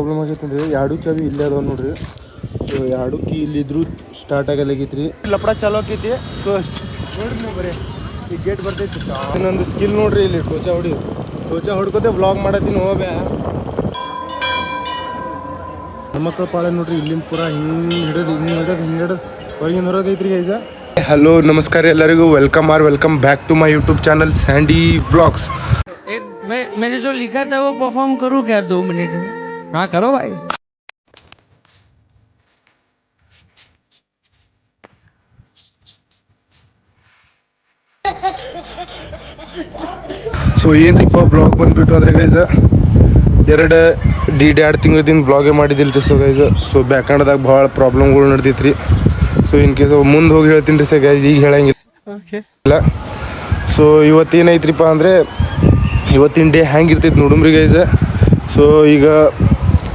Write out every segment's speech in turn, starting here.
Problem ಆಗೈತೆ ಅಂದ್ರೆ ಎರಡು ಚಾವಿ ಇಲ್ಲೇ ಅದಾವ ನೋಡ್ರಿ. ಸೊ ಎರಡು ಕೀ ಇಲ್ಲಿದ್ರು ಸ್ಟಾರ್ಟ್ ಆಗಲಾಗೈತ್ರಿ. ಲಪಡ ಚಾಲು ಆಕೈತಿ. ಸೊ ನೋಡ್ರಿ ನೀವು ಬರೀ ಈ ಗೇಟ್ ಬರ್ತೈತಿ. ಇನ್ನೊಂದು ಸ್ಕಿಲ್ ನೋಡ್ರಿ ಇಲ್ಲಿ ಟೋಚಾ ಹೊಡ್ಕೋತೆ ವ್ಲಾಗ್ ಮಾಡತ್ತೀನಿ. ಹೋಗ್ಯಾ ಹೆಣ್ಮಕ್ಳ ಪಾಳೆ ನೋಡ್ರಿ. ಇಲ್ಲಿಂದ ಪೂರ ಹಿಂಗೆ ಹಿಡಿದು ಹೊರಗಿಂದ ಹೊರಗೈತ್ರಿ ಗೈಸ. ಹಲೋ ನಮಸ್ಕಾರ ಎಲ್ಲರಿಗೂ. Welcome back to my YouTube channel Sandy vlogs. मैंने जो लिखा था वो परफॉर्म करूँ क्या 2 मिनट में? हाँ करो भाई. ಸೊ ಏನ್ರಿಪ್ಪ ಬ್ಲಾಗ್ ಬಂದ್ಬಿಟ್ಟು ಅದ್ರೆ ಗೈಸ 2 ತಿಂಗಳದಿಂದ ಬ್ಲಾಗೇ ಮಾಡಿದಿಲ್ಲ ರೀ. ಸೊ ಗೈಸ ಸೊ ಬ್ಯಾಕ್ಗ್ರೌಂಡ್ದಾಗ ಭಾಳ ಪ್ರಾಬ್ಲಮ್ಗಳು ನಡೆದೈತ್ರಿ. ಸೊ ಇನ್ ಕೇಸ್ ಮುಂದೆ ಹೋಗಿ ಹೇಳ್ತೀನಿ ರೀ ಸರ್ ಗೈಸ್, ಈಗ ಹೇಳಂಗಿಲ್ಲ. ಸೊ ಇವತ್ತೇನೈತ್ರಿಪ್ಪ ಅಂದರೆ ಇವತ್ತಿನ ಡೇ ಹ್ಯಾಂಗೆ ಇರ್ತೈತೆ ನೋಡುಮ್ರಿ ಗೈಸ. ಸೊ ಈಗ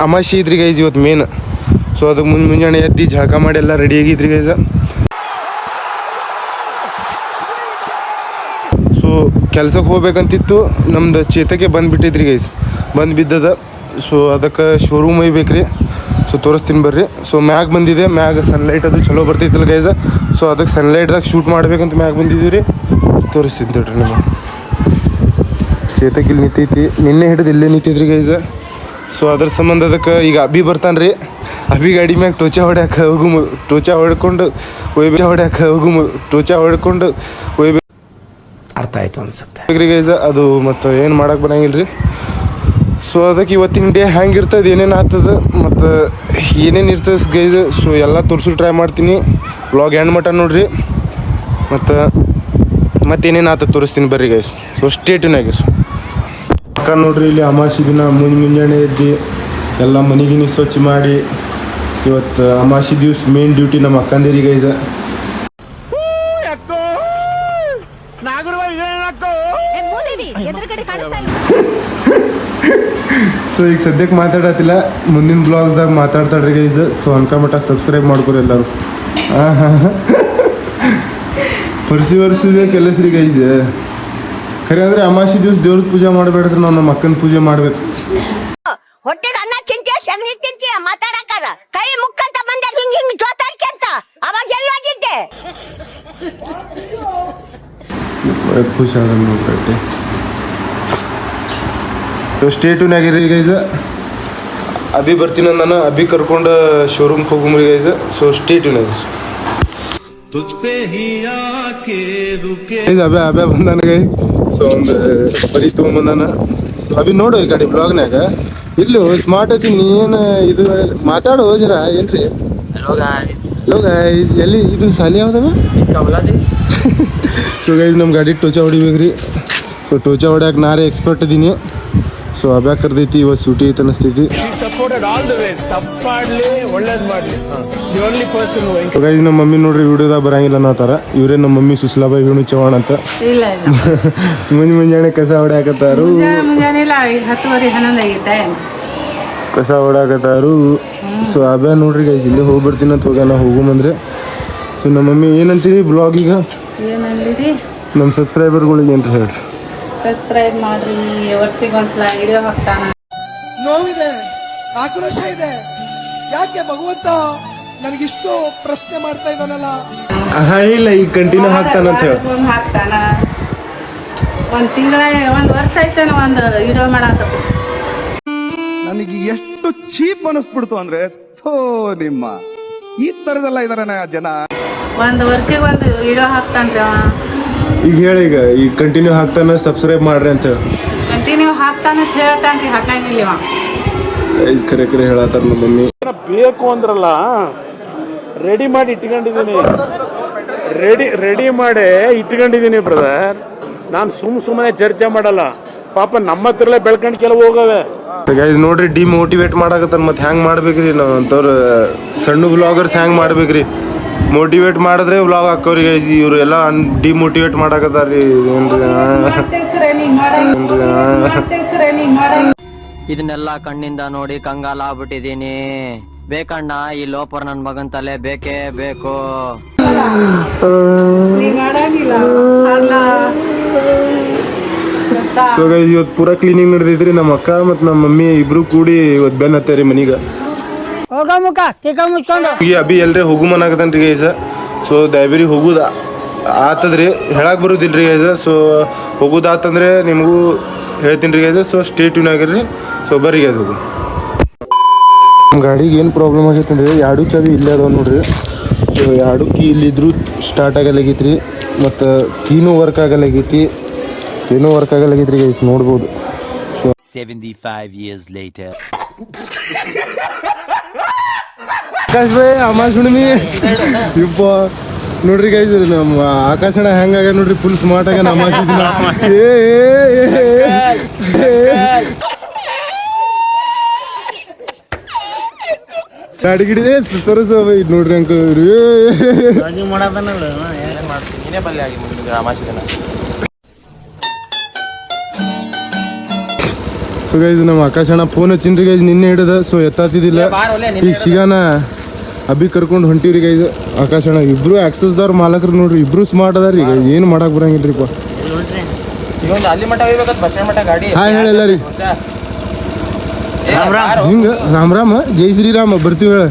ಅಮಾವಾಸ್ಯೆ ಐತ್ರಿ ಗೈಸ್ ಇವತ್ತು ಮೇನ್. ಸೊ ಅದಕ್ಕೆ ಮುಂಜಾನೆ ಎದ್ದು ಜಳಕ ಮಾಡಿ ಎಲ್ಲ ರೆಡಿ ಆಗೈತ್ರಿ ಗೈಸ. ಸೊ ಕೆಲ್ಸಕ್ಕೆ ಹೋಗ್ಬೇಕಂತಿತ್ತು, ನಮ್ದು ಚೇತಕ್ಕೆ ಬಂದುಬಿಟ್ಟಿದ್ರಿ ಗೈಸ್, ಬಂದು ಬಿದ್ದದ. ಸೊ ಅದಕ್ಕೆ ಶೋರೂಮ್ ಒಯ್ಬೇಕ್ರಿ. ಸೊ ತೋರಿಸ್ತೀನಿ ಬರ್ರಿ. ಸೊ ಮ್ಯಾಗ ಬಂದಿದೆ, ಮ್ಯಾಗ ಸನ್ಲೈಟ್ ಅದು ಚಲೋ ಬರ್ತೈತಲ್ಲ ಗೈಸ. ಸೊ ಅದಕ್ಕೆ ಸನ್ಲೈಟ್ದಾಗ ಶೂಟ್ ಮಾಡ್ಬೇಕಂತ ಮ್ಯಾಗ ಬಂದಿದ್ದೀವಿ ರೀ. ತೋರಿಸ್ತೀನಿ ತಡ್ರಿ ನಿಮ್ಮ ಚೇತಕ್ಕೆ ಇಲ್ಲಿ ನಿಂತೈತಿ. ನಿನ್ನೆ ಹಿಡಿದು ಇಲ್ಲೇ ನಿಂತೈತ್ರಿ ಗೈಸ. ಸೊ ಅದ್ರ ಸಂಬಂಧ ಅದಕ್ಕೆ ಈಗ ಅಭಿ ಬರ್ತಾನೆ ರೀ. ಅಭಿ ಗಾಡಿ ಮ್ಯಾಗ ಟೋಚಾ ಹೊಡ್ಯಾಕ ಹೊಡ್ಕೊಂಡು ಒಯ್ಬೇಕು. ಅರ್ಥ ಆಯ್ತು ಅನ್ಸುತ್ತೆ ರೀ ಗೈಸ. ಅದು ಮತ್ತು ಏನು ಮಾಡಕ್ಕೆ ಬರಂಗಿಲ್ಲ ರೀ. ಸೊ ಅದಕ್ಕೆ ಇವತ್ತಿನ ಡೇ ಹ್ಯಾಂಗೆ ಇರ್ತದೆ, ಏನೇನು ಆಗ್ತದೆ ಮತ್ತು ಏನೇನು ಇರ್ತದೆ ಗೈಸ್. ಸೊ ಎಲ್ಲ ತೋರಿಸಲು ಟ್ರೈ ಮಾಡ್ತೀನಿ. ವ್ಲಾಗ್ ಎಂಡ್ ಮಟ್ಟ ನೋಡ್ರಿ. ಮತ್ತೇನೇನು ಆಗ್ತದೆ ತೋರಿಸ್ತೀನಿ ಬರ್ರಿ ಗೈಸ್. ಸೊ ಸ್ಟೇಟ್ಯೂನಾಗಿರಿ. ಅಕ್ಕ ನೋಡ್ರಿ, ಇಲ್ಲಿ ಅಮಾವಾಸ್ಯೆ ದಿನ ಮುಂಜಾನೆ ಎದ್ದು ಎಲ್ಲ ಮನೆಗಿನಿ ಸ್ವಚ್ಛ ಮಾಡಿ ಇವತ್ತು ಅಮಾವಾಸ್ಯೆ ದಿವ್ಸ ಮೇನ್ ಡ್ಯೂಟಿ ನಮ್ಮ ಅಕ್ಕಂದೇರಿ ಗೈಸ. ಸೊ ಈಗ ಸದ್ಯಕ್ಕೆ ಮಾತಾಡತ್ತಿಲ್ಲ, ಮುಂದಿನ ಬ್ಲಾಗ್ದಾಗ ಮಾತಾಡ್ತಾಳ್ರಿ ಗೈಸ್. ಸೊ ಅನ್ಕೊಂಬಿಟ್ಟ ಸಬ್ಸ್ಕ್ರೈಬ್ ಮಾಡ್ಕೊರಿ ಎಲ್ಲರೂ. ವರ್ಷದ ಕೆಲಸ ರೀ ಗೈಸ್. ಖರೆ ಅಂದ್ರೆ ಅಮಾವಾಸ್ಯೆ ದಿವಸ ದೇವ್ರದ್ದು ಪೂಜೆ ಮಾಡಬೇಡ್ರಿ, ನಾವು ನಮ್ಮ ಅಕ್ಕನ ಪೂಜೆ ಮಾಡ್ಬೇಕು. ಹೊಟ್ಟೆಗೆ ಅನ್ನ ತಿಂತೀಯ, ಸಗಣಿ ತಿಂತೀಯ, ಮಾತಾಡಕ್ಕಾರ ಕೈ ಮುಕ್ಕಂತ ಬಂದ ಹಿಂಗ್ ಜೋತಾಡ್ಕೊಂತ ಅವಾಗ ಎಲ್ಲಾಗಿದ್ದೆ. ಖುಷಿ ಆದ ನೋಡ್ರಿ. So ಸ್ಟೇಟ್ಯೂನಾಗಿರಿ guys. ಅಭಿ ಬರ್ತೀನಿ ನಾನು, ಅಭಿ ಕರ್ಕೊಂಡು ಶೋರೂಮ್ಗೆ ಹೋಗುಮ್ರಿ ಗೈಸ. ಸೊ ಸ್ಟೇಟ್ಯೂನಾಗಿರಿ. ಅಭ್ಯ ಬಂದಾನ ಗೈ. ಸೊ ಒಂದು ಬರೀ ತೊಗೊಂಬಂದಾನ. ಅಭಿ ನೋಡು ಈ ಗಾಡಿ ಬ್ಲಾಗ್ನಾಗ ಇಲ್ಲಿ ಸ್ಮಾರ್ಟ್ ಐತಿ. ನೀನು ಇದು ಮಾತಾಡು ಹೋಗಿರ ಏನ್ರಿ? Hello guys. ಎಲ್ಲಿ ಇದು ಸಾಲಿ ಯಾವ್ದವ? ಸೊ ಗೈಸ್ ನಮ್ಮ ಗಾಡಿ ಟೋಚಾ ಹೊಡಿಬೇಕ್ರಿ. ಸೊ ಟೋಚಾ ಹೊಡ್ಯಾಕ ನಾರೇ ಎಕ್ಸ್ಪರ್ಟ್ ಇದೀನಿ. ಸೊ ಅಭ್ಯಾ ಕರ್ದೈತಿ, ಇವತ್ತು ಸೂಟಿ ಐತೆ ಅನಿಸ್ತೈತಿ. ಗೈಸ್ ನಮ್ಮ ಮಮ್ಮಿ ನೋಡ್ರಿ ವಿಡಿಯೋದಾಗ ಬರಂಗಿಲ್ಲ ಅನ್ನೋತಾರ. ಇವರೇ ನಮ್ಮ ಮಮ್ಮಿ ಸುಸ್ಲಾಬಾಯಿ ವೇಣು ಚವಾಣ್ ಅಂತ. ಮುಂಜಾನೆ ಕಸ ಹೊಡ್ಯಾಕತ್ತಾರು. ಕಸ ಹೊಡ್ಯಾಕತ್ತಾರು. ಸೊ ಅಭ್ಯಾ ನೋಡ್ರಿ ಗೈಸ್ ಇಲ್ಲೇ ಹೋಗ್ಬಿಡ್ತೀನಿ ಅಂತ ಹೋಗ್ಯಾನ. ಹೋಗುಮಂದ್ರೆ ಸೊ ನಮ್ಮ ಮಮ್ಮಿ ಏನಂತೀರಿ ಬ್ಲಾಗಿಗ? ನಮ್ಮ ಸಬ್ಸ್ಕ್ರೈಬರ್ಗಳಿಗೆ ಏನ್ರಿ ಹೇಳ್ರಿ? ಸಬ್ಸ್ಕ್ರೈಬ್ ಮಾಡ್ರಿ. ವರ್ಷಕ್ಕೆ ಒಂದ್ಸಲ ವಿಡಿಯೋ ಹಾಕ್ತಾನ. ನೋವಿದೆ, ಆಕ್ರೋಶ ಇದೆ. ಯಾಕೆ ಭಗವಂತ ನನಗಿಷ್ಟು ಪ್ರಶ್ನೆ ಮಾಡ್ತಾ ಇದ್ದಾನಲ್ಲ? ಇಲ್ಲ ಈಗ ಕಂಟಿನ್ಯೂ ಹಾಕ್ತಾನಂತ ಹೇಳಿ ಹಾಕ್ತಾನ. ಒಂದ್ ವರ್ಷ ಆಯ್ತಾನ ಒಂದು ವಿಡಿಯೋ ಮಾಡಾಕತ್ತ. ನನಗೆ ಎಷ್ಟು ಚೀಪ್ ಅನಿಸ್ಬಿಡ್ತು ಅಂದ್ರೆ, ಥೋ ನಿಮ್ಮ ಈ ತರದೆಲ್ಲ ಇದಾರೆ ಜನ. ಒಂದ್ ವರ್ಷಕ್ಕೆ ಒಂದು ವಿಡಿಯೋ ಹಾಕ್ತಾನ್ರಿ ಅವ. ಈಗ ಹೇಳಿ, ಈಗ ಕಂಟಿನ್ಯೂ ಹಾಕ್ತಾನ, ಸಬ್ಸ್ಕ್ರೈಬ್ ಮಾಡ್ರಿ ಅಂತ ಹೇಳಿ. ಕಂಟಿನ್ಯೂ ಹಾಕ್ತಾನ ಅಂತ ಹೇಳ್ತಾನ್ರಿ, ಹಾಕಂಗಿಲ್ಲ ಇವ. ಕರೆ ಹೇಳತ್ತಾರ ನಮ್ಮ ಮಮ್ಮಿ. ಬೇಕು ಅಂದ್ರಲ್ಲ, ರೆಡಿ ಮಾಡಿ ಇಟ್ಕೊಂಡಿದ್ದೀನಿ. ರೆಡಿ ಮಾಡಿ ಇಟ್ಕೊಂಡಿದ್ದೀನಿ ಬ್ರದರ್. ನಾನು ಸುಮ್ಮನೆ ಚರ್ಚೆ ಮಾಡಲ್ಲ. ಪಾಪ ನಮ್ಮ ಹತ್ರಲ್ಲೇ ಬೆಳ್ಕೊಂಡು ಕೆಲವು ಹೋಗವೆ. ಗೈಸ್ ನೋಡ್ರಿ, ಡಿಮೋಟಿವೇಟ್ ಮಾಡಕತ್ತಾರ. ಮತ್ತೆ ಹ್ಯಾಂಗೆ ಮಾಡ್ಬೇಕ್ರಿ ನಾವು ಅಂಥವ್ರು ಸಣ್ಣ ವ್ಲಾಗರ್ಸ್ ಹ್ಯಾಂಗೆ ಮಾಡ್ಬೇಕ್ರಿ? ಮೋಟಿವೇಟ್ ಮಾಡಿದ್ರೆ ವ್ಲಾಗ್ ಹಾಕೋರಿ ಗೈಸ್. ಇವರು ಎಲ್ಲ ಡಿಮೋಟಿವೇಟ್ ಮಾಡಕತ್ತಾರ್ರಿ. ಇದನ್ನೆಲ್ಲ ಕಣ್ಣಿಂದ ನೋಡಿ ಕಂಗಾಲ ಆಗ್ಬಿಟ್ಟಿದೀನಿ. ಬೇಕಣ್ಣ ಈ ಲೋಪರ್ ನನ್ ಮಗನ್ ತಲೆ ಬೇಕೇ ಬೇಕು. ಸೊ ಗೈಸ್ ಇವತ್ತು ಪೂರಾ ಕ್ಲೀನಿಂಗ್ ನಡೆದೈತ್ರಿ. ನಮ್ಮ ಅಕ್ಕ ಮತ್ತು ನಮ್ಮ ಮಮ್ಮಿ ಇಬ್ರು ಕೂಡಿ ಇವತ್ತು ಬೆನ್ ಹತ್ತಾರಿ ಮನೀಗ. ಈಗ ಅಭಿ ಎಲ್ರಿ ಹೋಗು ಮನಾಗದನ್ರಿ ಗೈಸ. ಸೊ ದಯವಿರಿ ಹೋಗುದ ಆತದ್ರಿ, ಹೇಳಕ್ ಬರೋದಿಲ್ರಿ ಗೈಸ. ಸೊ ಹೋಗುದಾತಂದ್ರೆ ನಿಮಗೂ ಹೇಳ್ತೀನಿ ರೀ ಗೈಸ. ಸೊ ಸ್ಟೇ ಟ್ಯೂನ್ ಆಗಿರ್ರಿ. ಸೊ ಬರ್ರಿ ಗೈಸ್ ಹೋಗು. ನಮ್ಮ ಗಾಡಿಗೆ ಏನು ಪ್ರಾಬ್ಲಮ್ ಆಗೈತೆ ಅಂದ್ರೆ ಎರಡು ಚಾವಿ ಇಲ್ಲೇ ಅದಾವ ನೋಡ್ರಿ. ಸೊ ಎರಡು ಕೀ ಇಲ್ಲಿದ್ರು ಸ್ಟಾರ್ಟ್ ಆಗಲಾಗೈತ್ರಿ, ಮತ್ತು ಕೀನೂ ವರ್ಕ್ ಆಗಲಾಗೈತಿ, ಏನೂ ವರ್ಕ್ ಆಗಲಾಗೈತ್ರಿ ಗೈಸ್ ನೋಡ್ಬೋದು. 75 years later. ಆಕಾಶ್ ಬೈ ಅಮಾಶ್ ಹುಣ್ಣಿಮೆ ಇಪ್ಪ ನೋಡ್ರಿ ಗೈಸ್, ನಮ್ಮ ಆಕಾಶಣ ಹೆಂಗಾಗ ನೋಡ್ರಿ, ಫುಲ್ ಸ್ಮಾರ್ಟ್ ಆಗ ಅಮಾಶ್ ದಿನ. ಗಾಡಿ ಗಿಡಿದೆ ತೋರಿಸ ನೋಡ್ರಿ ಅಂಕ ಗೈಸ್. ನಮ್ಮ ಆಕಾಶಣ ಫೋನ್ ಹಚ್ಚಿನ್ರಿ ಗೈಸ್ ನಿನ್ನೆ ಹಿಡಿದ. ಸೊ ಎತ್ತಾತಿದ್ದಿಲ್ಲ. ಈಗ ಸಿಗಾನ ಅಭಿ ಕರ್ಕೊಂಡು ಹೊಂಟಿವ್ರಿ ಗೈಸ್. ಆಕಾಶಣ ಇಬ್ರು ಆಕ್ಸಸ್ದವ್ರ ಮಾಲಕರು ನೋಡ್ರಿ, ಇಬ್ರು ಸ್ಮಾರ್ಟ್ ಅದಾರ. ಈಗ ಏನು ಮಾಡಕ್ ಬರಂಗಿಲ್ರಿಪ್ಪ. ಹಾಯ್ ಹೇಳಲ್ಲ ರೀ. ಹಿಂಗ ರಾಮ್ ರಾಮ ಜೈ ಶ್ರೀರಾಮ ಬರ್ತೀವಿ ಹೇಳ.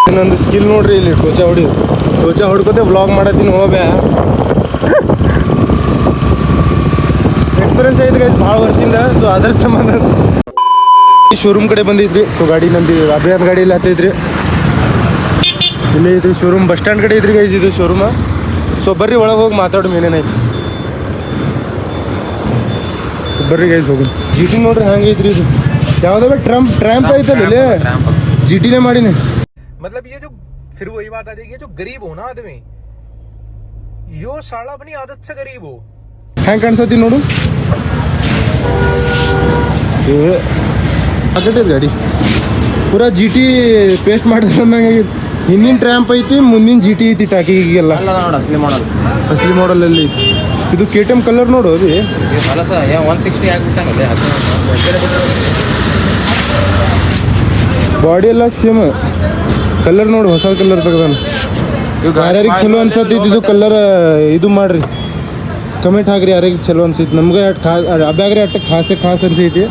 ಇನ್ನೊಂದು ಸ್ಕಿಲ್ ನೋಡ್ರಿ ಇಲ್ಲಿ, ಟೋಚಾ ಹೊಡ್ಕೋತೆ ವ್ಲಾಗ್ ಮಾಡತ್ತೀನಿ. ಹೋಗ್ಯಾ ಎಕ್ಸ್ಪೀರಿಯನ್ಸ್ ಐತೆ ಗೈಸ್ ಭಾಳ ವರ್ಷದಿಂದ. ಸೊ ಅದ್ರ ಸಂಬಂಧ ಶೋರೂಮ್ ಕಡೆ ಬಂದಿದ್ರಿ. ಸೊ ಗಾಡಿ ನಂದು ಅಭಿಯಾನ್ ಗಾಡಿ ಇಲ್ಲಿ ಹತ್ತೈತ್ರಿ. ಇಲ್ಲೇ ಐತ್ರಿ ಶೋರೂಮ್, ಬಸ್ ಸ್ಟ್ಯಾಂಡ್ ಕಡೆ ಐತ್ರಿ ಗೈಸ್ ಇದು ಶೋರೂಮ. ಸೊ ಬರ್ರಿ ಒಳಗೆ ಹೋಗಿ ಮಾತಾಡೋಣ ಏನೇನೈತಿ. ಬರ್ರಿ ಗೈಸ್ ಹೋಗಿ. ಜಿ ಟಿ ನೋಡ್ರಿ ಹೆಂಗೈತ್ರಿ ಇದು. ಯಾವ್ದಾವ ಟ್ರ್ಯಾಂಪ್ ಐತಲ್ಲ ಇಲ್ಲಿ, ಜಿ ಟಿನೇ ಮಾಡಿನಿ. मतलब ये जो फिर वही बात आ जाएगी, जो गरीब हो ना आदमी, यो साला अपनी आदत से गरीब हो. ಹೆಂಗೆ ಕಾಣಿಸತಿ ನೋಡು. ಆಗಟ್ಟೈತೆ ಗಾಡಿ ಪೂರಾ ಜಿ ಟಿ ಪೇಸ್ಟ್ ಮಾಡಿದಂಗೆ. ಹಿಂದಿನ ಟ್ರ್ಯಾಂಪ್ ಐತಿ, ಮುಂದಿನ ಜಿ ಟಿ ಐತಿ ಟಾಕಿಗೆಲ್ಲ. ಅಸಲಿ ಮಾಡಲ್ ಅಲ್ಲಿ ಐತಿ. ಇದು KTM ಕಲರ್ ನೋಡು ಅದು 160 ಆಗ್ಬಿಟ್ಟಾನಲ್ಲ. ಬಾಡಿ ಎಲ್ಲ ಸೇಮ್ ಕಲರ್ ನೋಡು, ಹೊಸ ಕಲರ್ ತೆಗ್ದಾನ. ಯಾರ್ಯಾರಿಗೆ ಚಲೋ ಅನ್ಸತ್ತೈತಿ ಇದು ಕಲರ್, ಇದು ಮಾಡ್ರಿ ಕಮೆಂಟ್ ಹಾಕ್ರಿ ಯಾರಿಗೆ ಚಲೋ ಅನ್ಸೈತಿ. ನಮ್ಗೆ ಅಬ್ಯಾಗ್ರಿ ಅಟ್ಟ ಖಾಸ್ ಅನ್ಸೈತಿ.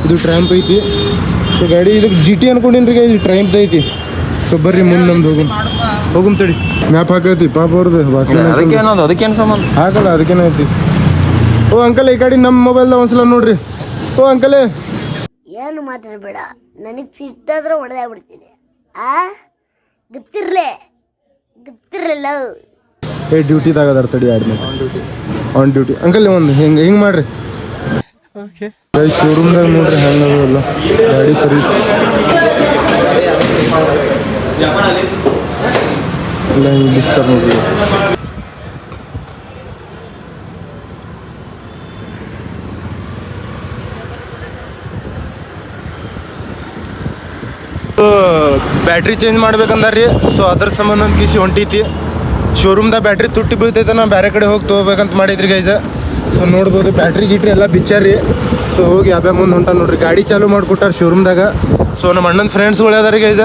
ಇದು ಟ್ರ್ಯಾಂಪ್ ಐತಿ. ಸೊ ಗಾಡಿ ಇದಕ್ಕೆ ಜಿ ಟಿ ಅನ್ಕೊಂಡಿನ್ರಿ ಇದು ಟ್ರ್ಯಾಂಪ್ ಐತಿ. ಸೊ ಬರ್ರಿ ಮುಂದೆ ನಮ್ದು ಹೋಗುಮ್ ತಡಿ. ಸ್ನ್ಯಾಪ್ ಹಾಕೈತಿ ಪಾಪ ಅವ್ರದ್ದು ಅದಕ್ಕೇನು ಸಂಬಂಧ ಹಾಕಲ್ಲ, ಅದಕ್ಕೇನ ಐತಿ. ಓ ಅಂಕಲ್ ಈ ಗಾಡಿ ನಮ್ಮ ಮೊಬೈಲ್ದಾಗ ಒಂದ್ಸಲ ನೋಡ್ರಿ. ಓ ಅಂಕಲೇ ಏನು ಮಾತಾಡಬೇಡ, ನನಗೆ ಸಿಟ್ಟಾದ್ರೆ ಹೊಡೆದಾಗ್ಬಿಡ್ತೀನಿ. ಗೊತ್ತಿರ್ಲಿಲ್ಲ. ಡ್ಯೂಟಿದಾಗ ಅದಾರ ತಡಿ ಆದ್ಮೇಲೆ ಆನ್ ಡ್ಯೂಟಿ. ಅಂಕಲ್ ಒಂದು ಹಿಂಗೆ ಮಾಡ್ರಿ. ಶೋರೂಮ್ದಾಗ ನೋಡ್ರಿ ಹೆಂಗೆ ಅಲ್ಲ ಗಾಡಿ ಸರ್ವಿಸ್ ಎಲ್ಲ ಹಿಂಗೆ ಬಿಸ್ತಾರ ನೋಡ್ರಿ. Battery change ಮಾಡ್ಬೇಕಂದಾರ್ರಿ. ಸೊ ಅದ್ರ ಸಂಬಂಧ ಒಂದು ಕಿಸಿ ಹೊಂಟೈತಿ. ಶೋರೂಮ್ದಾಗ ಬ್ಯಾಟ್ರಿ ತುಟ್ಟಿ ಬೀಳ್ತೈತೆ, ನಾ ಬೇರೆ ಕಡೆ ಹೋಗಿ ತೊಗೋಬೇಕಂತ ಮಾಡಿದ್ರಿ ಗೈಸ. ಸೊ ನೋಡ್ಬೋದು ಬ್ಯಾಟ್ರಿ ಗಿಟ್ರಿ ಎಲ್ಲ ಬಿಚ್ಚಾರಿ. ಸೊ ಹೋಗಿ ಯಾವ್ಯಾವ ಮುಂದೆ ಹೊಂಟ ನೋಡ್ರಿ. ಗಾಡಿ ಚಾಲೂ ಮಾಡಿಕೊಟ್ಟಾರ ಶೋರೂಮ್ದಾಗ. ಸೊ ನಮ್ಮ ಅಣ್ಣನ ಫ್ರೆಂಡ್ಸ್ಗಳು ಅದಾರ ಗೈಸ.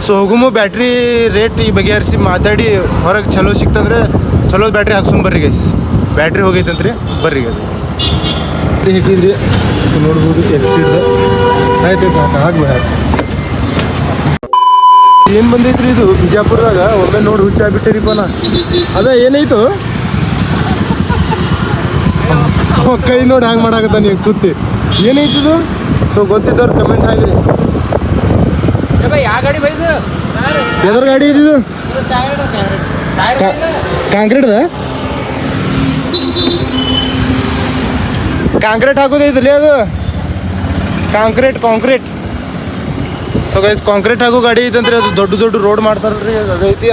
ಸೊ ಹೋಗುಮು ಬ್ಯಾಟ್ರಿ ರೇಟ್ ಈ ಬಗೆಹರಿಸಿ ಮಾತಾಡಿ ಹೊರಗೆ ಚಲೋ ಸಿಕ್ತಂದ್ರೆ ಚಲೋ ಬ್ಯಾಟ್ರಿ ಹಾಕ್ಸ್ಕೊಂಡ್ ಬರ್ರಿ ಗೈಸ್. ಬ್ಯಾಟ್ರಿ ಹೋಗೈತಂತ್ರಿ ಬರ್ರಿ ಗೈಸ್. ಬ್ಯಾಟ್ರಿ ಹಾಕಿದ್ರಿ ನೋಡ್ಬೋದು ಎಕ್ಸಿಡ್ದು ಆಯ್ತೈತೆ ಹಾಕ್ಬೇಡ. ಏನು ಬಂದೈತ್ರಿ ಇದು ಬಿಜಾಪುರದಾಗ, ಒಮ್ಮೆ ನೋಡಿ ಹುಚ್ಚಾಗ್ಬಿಟ್ಟಿರಿಪ್ಪ ನಾ. ಅದೇ ಏನೈತು ಕೈ ನೋಡಿ ಹ್ಯಾಂಗೆ ಮಾಡಾಕತ್ತ ನೀವು ಕೂತಿ, ಏನೈತಿದು? ಸೊ ಗೊತ್ತಿದ್ದವ್ರು ಕಮೆಂಟ್ ಹಾಕಿರಿ. ಎದ್ರ ಗಾಡಿ ಇದಿದು? ಕಾಂಕ್ರೀಟ್ದ ಕಾಂಕ್ರೀಟ್ ಹಾಕೋದೈತಲ್ಲಿ ಅದು ಕಾಂಕ್ರೀಟ್. ಸೊ ಗೈಸ್ ಕಾಂಕ್ರೀಟ್ ಹಾಕೋ ಗಾಡಿ ಐತಂತ್ರಿ. ಅದು ದೊಡ್ಡ ರೋಡ್ ಮಾಡ್ತಾರಲ್ರಿ, ಅದೈತಿ.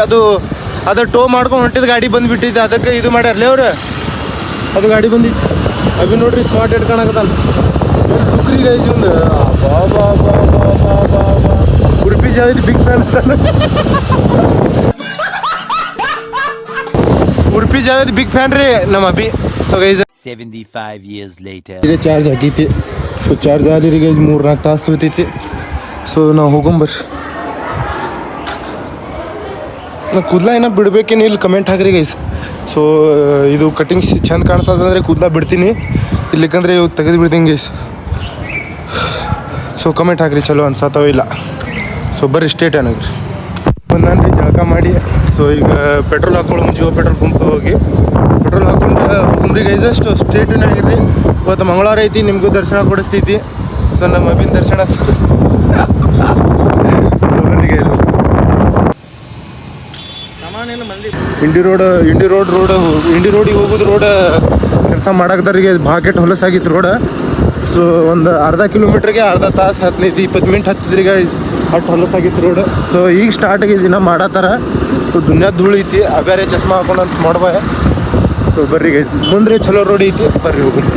ಅದು ಟೋ ಮಾಡ್ಕೊಂಡು ಹೊಂಟಿದ ಗಾಡಿ ಬಂದುಬಿಟ್ಟಿದ್ದೆ, ಅದಕ್ಕೆ ಇದು ಮಾಡ್ಯಾರಲಿ ಅವ್ರು. ಅದು ಗಾಡಿ ಬಂದಿತ್ತು. ಅಭಿ ನೋಡ್ರಿ ಸ್ಮಾರ್ಟ್ ಹಿಡ್ಕೊಳಕತ್ತಾನ. ಬುಕ್ರಿ ಗೈಸ್ ಒಂದು ಉಡುಪಿ ಜಾವೇದ್ ಬಿಗ್ ಫ್ಯಾನ್ ಅಂತಾನೆ. ಉಡುಪಿ ಜಾವೇದ್ ಬಿಗ್ ಫ್ಯಾನ್ ರೀ ನಮ್ಮ Abhi. So guys 75 years later. ಇದೇ ಚಾರ್ಜ್ ಹಾಕೈತಿ. ಸೊ ಚಾರ್ಜ್ ಆದ್ರಿ ಗೈಸ್ 3-4 ತಾಸು ತೊಗೊತೈತಿ. ಸೊ ನಾವು ಹೋಗೊಂಬರ್ರಿ. ಕೂದಲ ಏನೋ ಬಿಡ್ಬೇಕೇನು ಇಲ್ಲಿ ಕಮೆಂಟ್ ಹಾಕ್ರಿ ಗೈಸ್. ಸೊ ಇದು ಕಟಿಂಗ್ಸ್ ಚಂದ ಕಾಣಿಸೋದಂದ್ರೆ ಕೂದಲ ಬಿಡ್ತೀನಿ, ಇಲ್ಲಿಕಂದ್ರೆ ಇವು ತೆಗೆದು ಬಿಡ್ತೀನಿ ಗೈಸ್. ಸೊ ಕಮೆಂಟ್ ಹಾಕ್ರಿ ಚಲೋ ಅನ್ಸತ್ತವ ಇಲ್ಲ. ಸೊ ಬರ್ರಿ ಸ್ಟೇಟ್ ಏನಾಗ್ರಿ ಬಂದಾನ ರೀ ಜಳಕ ಮಾಡಿ. ಸೊ ಈಗ ಪೆಟ್ರೋಲ್ ಹಾಕ್ಕೊಳ್ಳೋ ಜಿಯೋ ಪೆಟ್ರೋಲ್ ಪಂಪ್ ಹೋಗಿ ಪೆಟ್ರೋಲ್ ಹಾಕ್ಕೊಂಡು ಹೋಗ್ರಿ ಗೈಸ್. ಅಷ್ಟು ಸ್ಟೇಟಿನಾಗಿರ್ರಿ. ಇವತ್ತು ಮಂಗಳವಾರ ಐತಿ, ನಿಮಗೂ ದರ್ಶನ ಕೊಡಿಸ್ತೈತಿ. ಸೊ ನಮ್ಮ ಅಭಿನ ದರ್ಶನ ಇಂಡಿ ರೋಡಿಗೆ ಹೋಗೋದು ರೋಡ್ ಕೆಲಸ ಮಾಡಾಕ್ದಾರಿಗೆ ಭಾಳ ಕೆಟ್ಟ ಹೊಲಸಾಗಿತ್ತು ರೋಡ್. ಸೊ ಒಂದು ಅರ್ಧ ಕಿಲೋಮೀಟ್ರಿಗೆ ಅರ್ಧ ತಾಸು 15-20 ಮಿನಿಟ್ ಹತ್ತಿದ್ರಿಗೆ ಅಷ್ಟು ಹೊಲಸಾಗಿತ್ತು ರೋಡ್. ಸೊ ಈಗ ಸ್ಟಾರ್ಟ್ ಆಗಿದೆ, ದಿನ ಮಾಡತ್ತಾರ. ಸೊ ದುನಿಯಾದ ಧೂಳು ಐತಿ, ಬೇರೆ ಚಸ್ಮಾ ಹಾಕೊಂಡು ಅಂತ ಮಾಡುವ. ಸೊ ಬರ್ರಿ ಗೈಸ್, ಮುಂದೆ ಚಲೋ ರೋಡ್ ಐತಿ, ಬರ್ರಿ ಹೋಗ್ರಿ.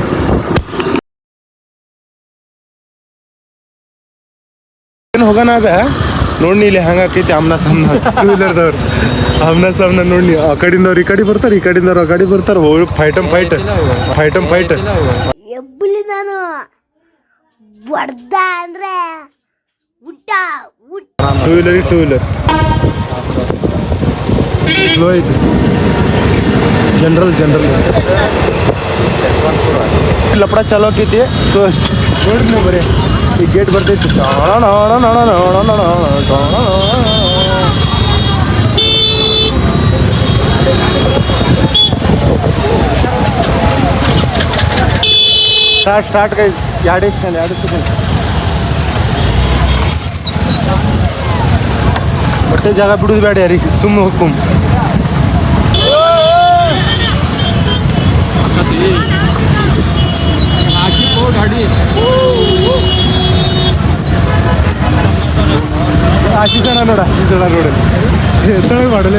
ಏನು ಹೋಗೋಣ ಅದ ನೋಡಿ ಇಲ್ಲಿ ಹೆಂಗೆ ಆಕೈತಿ ಆಮ್ನ ಸಾಮ್ನ ಟೂ ವೀಲರ್ದವ್ರು. ಆಮ್ನ ಸಾಮ್ನ ನೋಡಿ, ಆ ಕಡೆಯಿಂದವ್ರು ಈ ಕಡೆ ಬರ್ತಾರೆ, ಈ ಕಡೆಯಿಂದವ್ರು ಆ ಕಡೆ ಬರ್ತಾರೆ. ಫೈಟಮ್ ಫೈಟ್ ಎಬ್ಬುಲಿ ನಾನು ಬಡ್ದ ಅಂದ್ರೆ ಊಟ ಟೂ ವೀಲರ್ ಸ್ಲೋ ಐತಿ. ಜನರಲ್ ಲಪಡ ಚಾಲೋ ಆಕೈತಿ. ಸೊ ನೋಡ್ರಿ ನೀವು ಬರೀ ಈ ಗೇಟ್ ಬರ್ತೈತಿ. ಸ್ಟಾರ್ಟ್ ಗೈಸ್, 2 ಸೆಕೆಂಡ್ ಹೊಟ್ಟೆ ಜಾಗ ಬಿಡುದು ಬೇಡ ಯಾರಿಗೆ, ಸುಮ್ಮನೆ ಹೋಗ್ಕೊ. ಆಶೀಸಣ ನೋಡ ಎತ್ತಳೆ ಮಾಡಲ್ಲ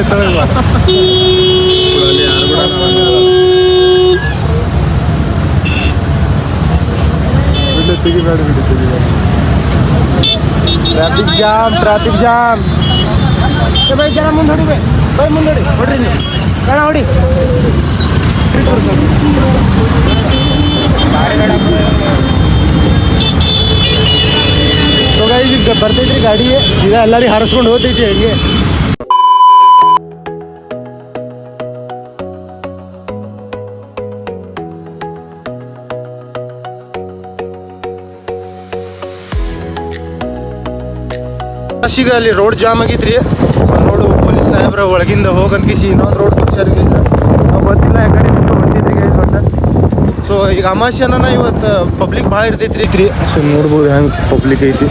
ತೆಗಿಬೇಡ. ಟ್ರಾಫಿಕ್ ಜಾಮ್ ಬೈ, ಜನ ಮುಂದೆ ಹೊಡಿ ಬೈ, ಮುಂದೆ ಹೊಡ್ರಿ ನೀವು ಬೇಡ ಹೊಡಿ. ಈಗ ಬರ್ತೈತ್ರಿ ಗಾಡಿ, ಸೀದಾ ಎಲ್ಲರಿಗೆ ಹಾರಿಸ್ಕೊಂಡು ಹೋಗ್ತೈತಿ ಹಂಗೆ. ಈಗ ಅಲ್ಲಿ ರೋಡ್ ಜಾಮ್ ಆಗಿತ್ರಿ. ನೋಡು ಪೊಲೀಸ್ ಸಾಹೇಬ್ರ ಒಳಗಿಂದ ಹೋಗಂದ್ಕಿಸಿ ಇನ್ನೊಂದು ರೋಡ್ ತೋರಿಸ್ಯಾರ ಗೈಸ್. ನಾವು ಗೊತ್ತಿಲ್ಲ ಯಾಕಡೆ ಹೊಂಟಿದ್ರಿ ಗೈಸ್ ಮತ್ತೆ. ಸೊ ಈಗ ಅಮಾವಾಸ್ಯನ ಇವತ್ತು ಪಬ್ಲಿಕ್ ಭಾಳ ಇರ್ತೈತ್ರಿ. ಸೊ ನೋಡ್ಬೋದು ಹೆಂಗೆ ಪಬ್ಲಿಕ್ ಐತಿ.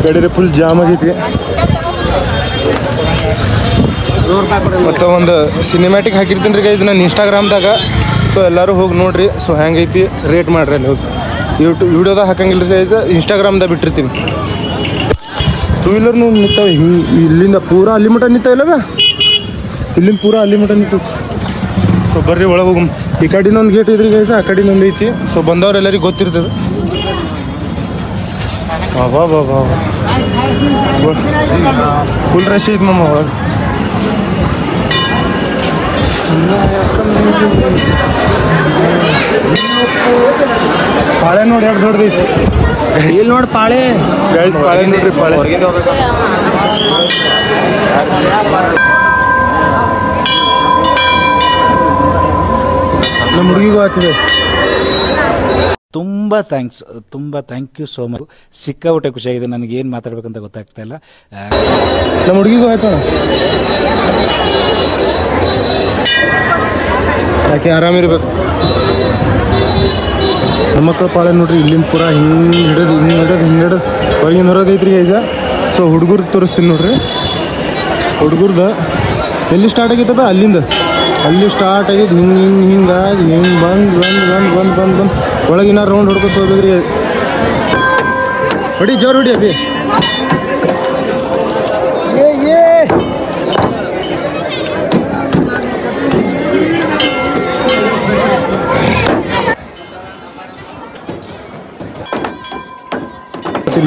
ಗಡಿ ಫುಲ್ ಜಾಮ್ ಆಗೈತಿ. ಮತ್ತು ಒಂದು ಸಿನಿಮ್ಯಾಟಿಕ್ ಹಾಕಿರ್ತೀನಿ ರೀ ಗೈಸ್ ನಾನು ಇನ್ಸ್ಟಾಗ್ರಾಮ್ದಾಗ. ಸೊ ಎಲ್ಲರೂ ಹೋಗಿ ನೋಡ್ರಿ. ಸೊ ಹೆಂಗೈತಿ ರೇಟ್ ಮಾಡ್ರಿ ಅಲ್ಲಿ ಹೋಗಿ. ವಿಡಿಯೋದಾಗ ಹಾಕಂಗಿಲ್ಲ ಸೈಜ್, ಇನ್ಸ್ಟಾಗ್ರಾಮ್ದಾಗ ಬಿಟ್ಟಿರ್ತೀನಿ. ಟೂ ವೀಲರ್ನು ನಿಂತಾವೆ ಹಿಂಗೆ, ಇಲ್ಲಿಂದ ಪೂರಾ ಅಲ್ಲಿ ಮಟ್ಟ ನಿಂತಾವಿಲ್ಲವ, ಇಲ್ಲಿಂದ ಪೂರಾ ಅಲ್ಲಿ ಮಟ್ಟ ನಿಂತೈತಿ. ಸೊ ಬರ್ರಿ ಒಳಗೆ ಹೋಗಮ್. ಈ ಕಡೆಯಿಂದ ಒಂದು ಗೇಟ್ ಐತ್ರಿ ಗೈಸ್, ಆ ಕಡೆಯಿಂದ ಒಂದು ಐತಿ. ಸೊ ಬಂದವ್ರು ಎಲ್ಲರಿಗೆ ಗೊತ್ತಿರ್ತದೆ. ಬಾ ಫುಲ್ ರಶ್ ಐತಿ ಮಮ್ಮ ಒಳಗೆ. ಪಾಳೆ ನೋಡಿ ಎಷ್ಟು ದೊಡ್ಡದೈತಿ. ಇಲ್ಲಿ ನೋಡಿ ಪಾಳೆ ಗೈಸ್, ಪಾಳೆ ನೋಡ್ರಿ ಪಾಳೆ. ನಮ್ಮ ಹುಡುಗಿಗೂ ಹಚ್ಚಿದೆ. ತುಂಬ ಥ್ಯಾಂಕ್ ಯು ಸೋ ಮಚ್. ಸಿಕ್ಕಾಬಿಟ್ಟೆ ಖುಷಿಯಾಗಿದೆ. ನನಗೆ ಏನು ಮಾತಾಡ್ಬೇಕಂತ ಗೊತ್ತಾಗ್ತಾ ಇಲ್ಲ. ನಮ್ಮ ಹುಡುಗಿಗೂ ಹಚ್ಚೋಣ, ಯಾಕೆ ಆರಾಮಿರ್ಬೇಕು. ನಮ್ಮ ಮಕ್ಕಳು ಪಾಳೆ ನೋಡ್ರಿ, ಇಲ್ಲಿಂದ ಪೂರ ಹಿಂಗೆ ಹಿಡಿದು ಹೊರಗಿಂದ ಹೊರಗೈತ್ರಿ ಈಗ. ಸೊ ಹುಡುಗರ್ದು ತೋರಿಸ್ತೀನಿ ನೋಡ್ರಿ. ಹುಡುಗರ್ದು ಎಲ್ಲಿ ಸ್ಟಾರ್ಟ್ ಆಗೈತಪ್ಪ, ಅಲ್ಲಿ ಸ್ಟಾರ್ಟ್ ಆಗಿದ್ದು ಹಿಂಗೆ ಬಂದು ಒಳಗಿನ ರೌಂಡ್ ಹೊಡ್ಕೊತ ಹೋಗ್ಬೇಕ್ರಿ. ಹೊಡಿ ಜೋರು ಹೊಡಿ ಅಭಿ.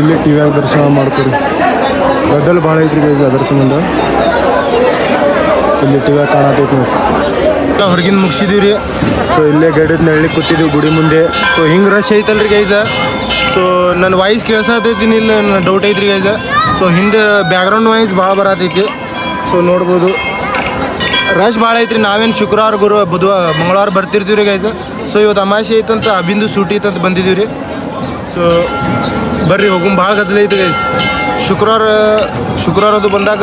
ಇಲ್ಲೇ ಟಿವಿಯಾಗ ದರ್ಶನ ಮಾಡ್ಕೊರಿ. ಗದ್ದಲು ಭಾಳ ಐತ್ರಿ ಗೈಸ್, ಅದರ ಸಂಬಂಧ ಇಲ್ಲಿ ಟಿವಿಯಾಗ ಕಾಣತೈತಿ. ಹೊರಗಿಂದ ಮುಗಿಸಿದೀವಿ ರೀ. ಸೊ ಇಲ್ಲೇ ಗಡಿದ ನೆರಳಿ ಕೂತಿದ್ದೀವಿ ಗುಡಿ ಮುಂದೆ. ಸೊ ಹಿಂಗೆ ರಶ್ ಐತಲ್ರಿ ಗೈಸ. ಸೊ ನನ್ನ ವಾಯ್ಸ್ ಕೇಳ್ಸತೈತೀನಿ ಇಲ್ಲ, ಡೌಟ್ ಐತ್ರಿ ಗೈಸ. ಸೊ ಹಿಂದೆ ಬ್ಯಾಕ್ಗ್ರೌಂಡ್ ವಾಯ್ಸ್ ಭಾಳ ಬರತೈತಿ. ಸೊ ನೋಡ್ಬೋದು ರಶ್ ಭಾಳ ಐತ್ರಿ. ನಾವೇನು ಶುಕ್ರವಾರ ಬುಧವಾರ ಮಂಗಳವಾರ ಬರ್ತಿರ್ತೀವಿ ರೀ ಗೈಸ್. ಸೊ ಇವತ್ತು ಅಮಾವಾಸ್ಯೆ ಐತಂತ ಅಬಿಂದು ಸೂಟಿ ಐತಂತ ಬಂದಿದ್ದೀವಿ ರೀ. ಸೊ ಬರ್ರಿ ಹೋಗು, ಭಾಳ ಗದ್ದಲ ಐತಿ ಗೈಸ್. ಶುಕ್ರವಾರ ಅದು ಬಂದಾಗ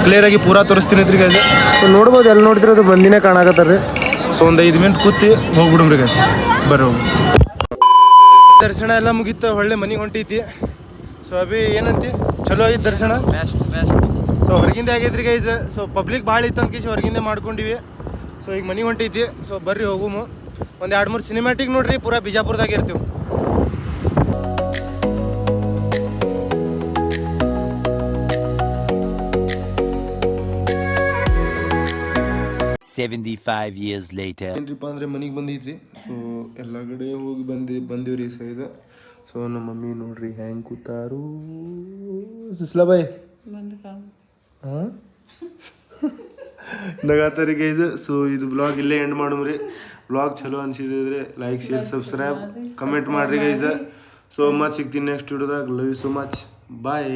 ಕ್ಲಿಯರಾಗಿ ಪೂರಾ ತೋರಿಸ್ತೀನಿ ಐತ್ರಿ ಗೈಸ್. ಸೊ ನೋಡ್ಬೋದು, ಎಲ್ಲಿ ನೋಡಿದ್ರೆ ಅದು ಬಂದಿನೇ ಕಾಣಕತ್ತಾರ ರೀ. ಸೊ ಒಂದು 5 ಮಿನಿಟ್ ಕೂತಿ ಹೋಗ್ಬಿಡಮ್ರಿ ಗೈಸ್. ಬರ್ರಿ ಹೋಗಿ. ದರ್ಶನ ಎಲ್ಲ ಮುಗೀತು, ಒಳ್ಳೆ ಮನೆಗೆ ಹೊಂಟೈತಿ. ಸೊ ಅಭಿ ಏನಂತಿ, ಚಲೋ ಆಗಿತ್ತು ದರ್ಶನ? ಸೊ ಹೊರಗಿಂದ ಆಗೈತ್ರಿ ಗೈಸ್. ಸೊ ಪಬ್ಲಿಕ್ ಭಾಳ ಇತ್ತು ಅಂತ ಹೊರಗಿಂದ ಮಾಡ್ಕೊಂಡಿವಿ. ಸೊ ಈಗ ಮನೆಗೆ ಹೊಂಟೈತಿ. ಸೊ ಬರ್ರಿ ಹೋಗುಮು. ಒಂದು 2-3 ಸಿನಿಮ್ಯಾಟಿಕ್ ನೋಡ್ರಿ, ಪೂರಾ ಬಿಜಾಪುರದಾಗ ಇರ್ತೀವಿ. ಏನ್ರಿಪ್ಪ ಅಂದರೆ ಮನೆಗೆ ಬಂದೈತ್ರಿ. ಸೊ ಎಲ್ಲ ಕಡೆ ಹೋಗಿ ಬಂದೀವ್ರಿ ಸೈದ. ಸೊ ನಮ್ಮ ಮಮ್ಮಿ ನೋಡ್ರಿ ಹೆಂಗೆ ಕೂತಾರು. ಸುಸ್ಲಾಬಾಯ್ ಹಾಂ ನಗಾತಾರಿ ಗೈಸ್. ಸೊ ಇದು ಬ್ಲಾಗ್ ಇಲ್ಲೇ ಎಂಡ್ ಮಾಡಮ್ರಿ. ಬ್ಲಾಗ್ ಚಲೋ ಅನ್ಸಿದ್ರೆ ಲೈಕ್, ಶೇರ್, ಸಬ್ಸ್ಕ್ರೈಬ್, ಕಮೆಂಟ್ ಮಾಡ್ರಿ ಗೈಸ್. ಸೊ ಮಚ್ ಸಿಗ್ತೀನಿ ನೆಕ್ಸ್ಟ್ ವಿಡಿಯೋದಾಗ. Love you so much. Bye.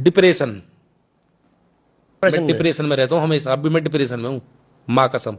Depression में रहता हूँ हमेशा. अब भी मैं डिप्रेशन में हूँ, माँ कसम.